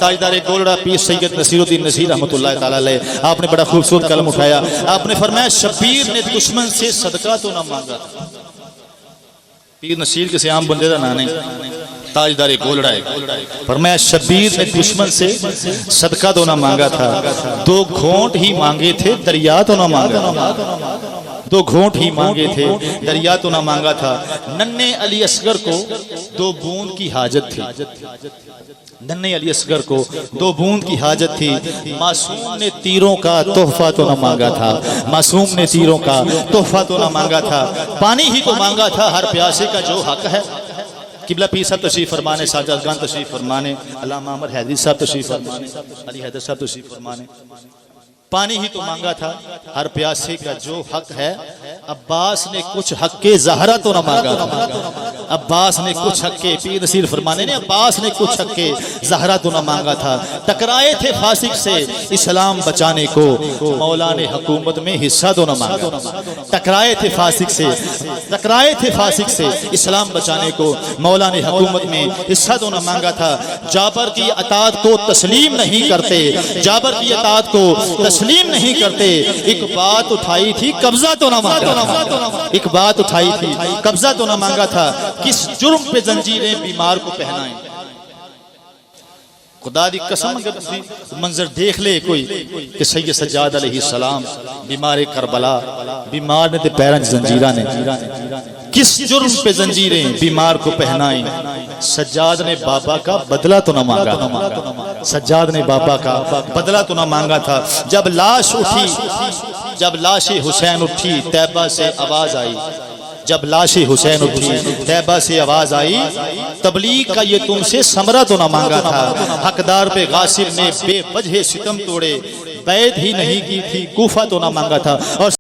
تاجدار گولڑا پیر سید نصیر الدین نصیر رحمۃ اللہ تعالی علیہ، آپ نے بڑا خوبصورت کلم اٹھایا، آپ نے فرمایا شبیر نے دشمن سے صدقہ تو نہ مانگا تھا۔ پیر نصیر کسی عام بندے دا نام نہیں، تاجدار گولڑا ہے، فرمایا شبیر نے دشمن سے صدقہ تو نہ مانگا تھا، 2 گھونٹ ہی مانگے تھے دریا تو نہ مانگا، 2 گھونٹ ہی مانگے تھے دریا تو نہ مانگا تھا۔ ننھے علی اصغر کو 2 بوند کی حاجت تھی، ننھے علی اصغر کو 2 بوند کی حاجت تھی، معصوم نے تیروں کا تحفہ تو نہ مانگا تھا، معصوم نے تیروں کا تحفہ تو نہ مانگا تھا، پانی ہی تو مانگا تھا ہر پیاسے کا جو حق ہے۔ قبلہ پیر صاحب تشریف فرمانے، ساجد خان تشریف فرمانے، علامہ احمد حیدری صاحب تشریف فرمانے، علی حیدر صاحب تشریف فرمانے، پانی ہی تو مانگا تھا ہر پیاسے کا جو حق ہے۔ عباس نے کچھ حق کے زہرا تو نہ مانگا تھا، عباس نے کچھ حق کے، پیر نصیر فرمانے نے عباس نے کچھ حق کے زہرا تو نہ مانگا تھا۔ ٹکرائے تھے فاسق سے اسلام بچانے کو، مولا نے حکومت میں حصہ تو نہ مانگا، ٹکرائے تھے فاسق سے، ٹکرائے تھے فاسق سے اسلام بچانے کو، مولا نے حکومت میں حصہ تو نہ مانگا تھا۔ جابر کی اطاعت کو تسلیم نہیں کرتے، جابر کی اطاعت کو تسلیم نہیں کرتے، ایک بات اٹھائی تھی قبضہ تو نہ مانگا، ایک بات اٹھائی تھی قبضہ تو نہ مانگا تھا۔ کس جرم پہ زنجیریں بیمار کو پہنائیں، خدا دی قسم اگر منظر دیکھ لے کوئی کہ سید سجاد علیہ السلام بیمار کربلا، بیمار نے تے پیرن زنجیرہ نے، کس جرم پہ زنجیریں بیمار کو پہنائیں، سجاد نے بابا کا بدلہ تو نہ مانگا، سجاد نے بابا کا بدلہ تو نہ مانگا تھا۔ جب لاش اٹھی، جب لاش حسین اٹھی طیبہ سے آواز آئی، جب لاش حسین اٹھی طیبہ سے آواز آئی، تبلیغ کا یہ تم سے ثمرہ تو نہ مانگا تھا، حقدار پہ غاصب نے بے وجہ ستم توڑے، بیعت ہی نہیں کی تھی کوفہ تو نہ مانگا تھا۔ اور